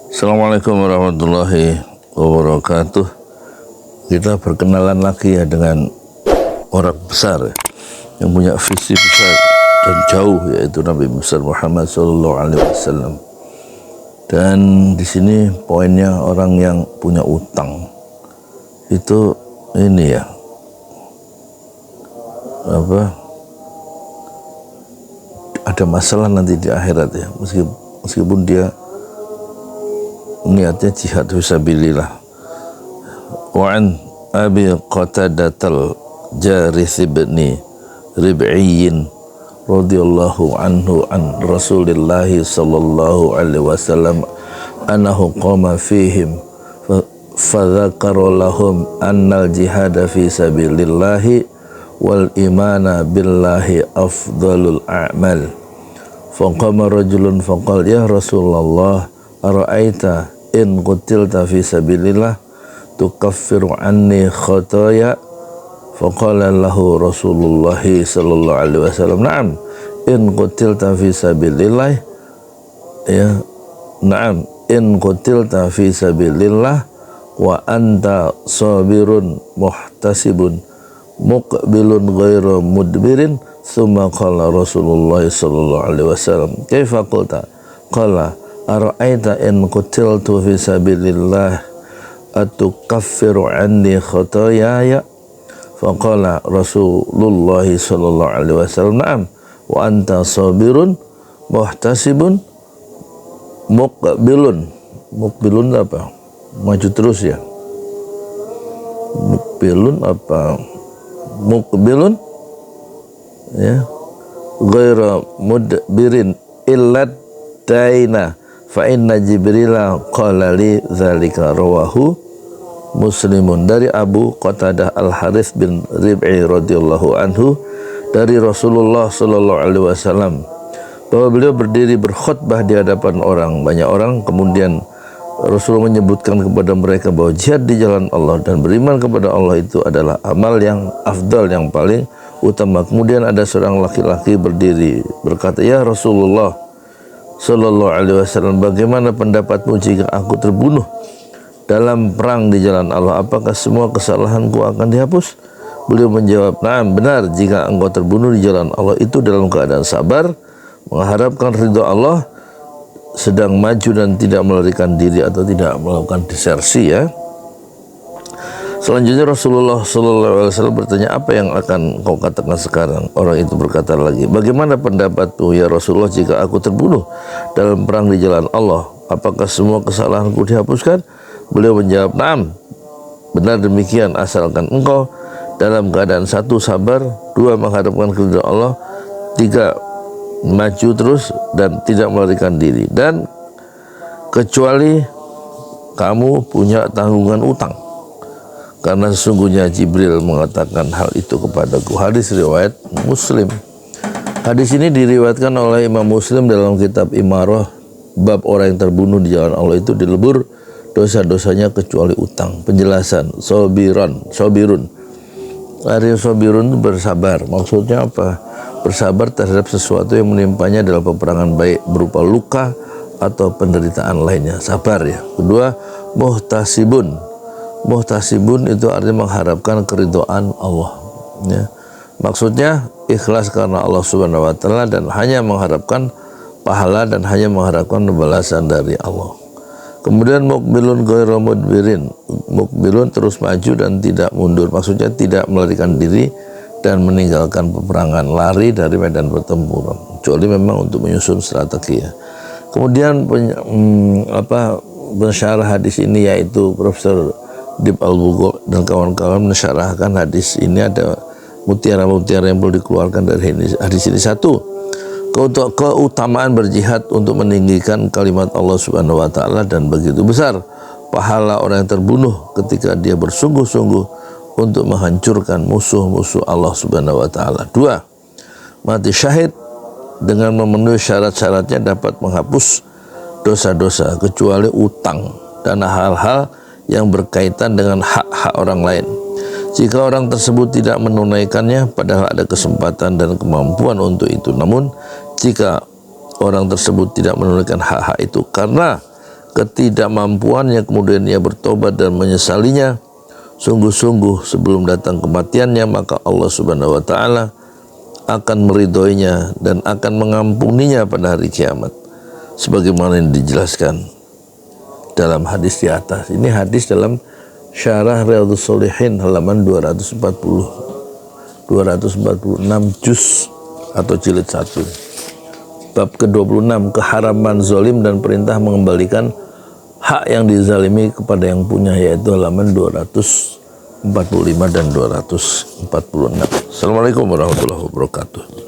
Assalamualaikum warahmatullahi wabarakatuh. Kita berkenalan lagi ya dengan orang besar ya, yang punya visi besar dan jauh, yaitu Nabi besar Muhammad SAW. Dan di sini poinnya orang yang punya utang itu ini ya, ada masalah nanti di akhirat ya, meskipun dia niatnya jihad fisabilillah. Wa an Abi Qatadatal Jarith ibn Rib'iyyin radhiyallahu anhu an Rasulillah sallallahu alaihi wasallam annahu qama fihim fadzakara lahum annal jihada fi sabilillah wal imana billahi afdalul a'mal. Faqama rajulun faqala ya Rasulullah ara'aita in qutilta fi sabilillah tukaffiru anni khataya. Faqala lahu Rasulullah sallallahu alaihi wasallam na'am in qutilta fi sabilillah ya na'am in qutilta fi sabilillah wa anta sabirun muhtasibun muqbilun ghairu mudbirin. Tsumma qala Rasulullah sallallahu alaihi wasallam kaifa qulta? Qala ara'aita in qutiltu fi sabilillah atukaffiru anni khotoyaya. Faqala Rasulullah sallallahu alaihi wasallam na'am wa anta sabirun muhtasibun muqbilun apa? Maju terus ya, muqbilun apa? Muqbilun ya, ghaira mudbirin illad daina fa inna Jibrila qala li dzalika. Rawahu Muslimun. Dari Abu Qatadah Al-Harith bin Rib'i radhiyallahu anhu dari Rasulullah sallallahu alaihi wasallam bahwa beliau berdiri berkhutbah di hadapan banyak orang, kemudian Rasulullah menyebutkan kepada mereka bahwa jihad di jalan Allah dan beriman kepada Allah itu adalah amal yang afdal, yang paling utama. Kemudian ada seorang laki-laki berdiri berkata, ya Rasulullah sallallahu alaihi wasallam, bagaimana pendapatmu jika aku terbunuh dalam perang di jalan Allah? Apakah semua kesalahanku akan dihapus? Beliau menjawab, nah benar, jika engkau terbunuh di jalan Allah itu dalam keadaan sabar, mengharapkan ridha Allah, sedang maju dan tidak melarikan diri atau tidak melakukan desersi ya. Selanjutnya Rasulullah SAW bertanya, apa yang akan kau katakan sekarang? Orang itu berkata lagi, bagaimana pendapatmu ya Rasulullah jika aku terbunuh dalam perang di jalan Allah? Apakah semua kesalahanku dihapuskan? Beliau menjawab, naam, benar demikian, asalkan engkau dalam keadaan satu sabar, dua mengharapkan keridhaan Allah, tiga maju terus dan tidak melarikan diri, dan kecuali kamu punya tanggungan utang, karena sesungguhnya Jibril mengatakan hal itu kepadaku. Hadis riwayat Muslim. Hadis ini diriwayatkan oleh Imam Muslim dalam kitab Imarah, bab orang yang terbunuh di jalan Allah itu dilebur dosa-dosanya kecuali utang. Penjelasan, sobirun. Arya sobirun itu bersabar. Maksudnya apa? Bersabar terhadap sesuatu yang menimpanya dalam peperangan, baik berupa luka atau penderitaan lainnya. Sabar ya. Kedua, muhtasibun. Muhtasibun itu artinya mengharapkan keridhaan Allah ya. Maksudnya ikhlas karena Allah Subhanahu wa taala dan hanya mengharapkan pahala dan hanya mengharapkan balasan dari Allah. Kemudian mukbilun ghairu mudbirin. Mukbilun terus maju dan tidak mundur. Maksudnya tidak melarikan diri dan meninggalkan peperangan, lari dari medan pertempuran, kecuali memang untuk menyusun strategi ya. Kemudian pensyarah hadis ini yaitu Profesor Dib Al-Bugho dan kawan-kawan mensyarahkan hadis ini, ada mutiara-mutiara yang perlu dikeluarkan dari hadis ini. Satu, keutamaan berjihad untuk meninggikan kalimat Allah Subhanahu wa taala, dan begitu besar pahala orang yang terbunuh ketika dia bersungguh-sungguh untuk menghancurkan musuh-musuh Allah Subhanahu wa taala. Dua, mati syahid dengan memenuhi syarat-syaratnya dapat menghapus dosa-dosa kecuali utang dan hal-hal yang berkaitan dengan hak-hak orang lain. Jika orang tersebut tidak menunaikannya padahal ada kesempatan dan kemampuan untuk itu, namun jika orang tersebut tidak menunaikan hak-hak itu karena ketidakmampuannya, kemudian ia bertobat dan menyesalinya sungguh-sungguh sebelum datang kematiannya, maka Allah Subhanahu wa taala akan meridhoinya dan akan mengampuninya pada hari kiamat, sebagaimana yang dijelaskan dalam hadis di atas. Ini hadis dalam Syarah Riyadhus Shalihin halaman 246 juz atau jilid 1. Bab ke-26, keharaman zalim dan perintah mengembalikan hak yang dizalimi kepada yang punya, yaitu halaman 245 dan 246. Assalamualaikum warahmatullahi wabarakatuh.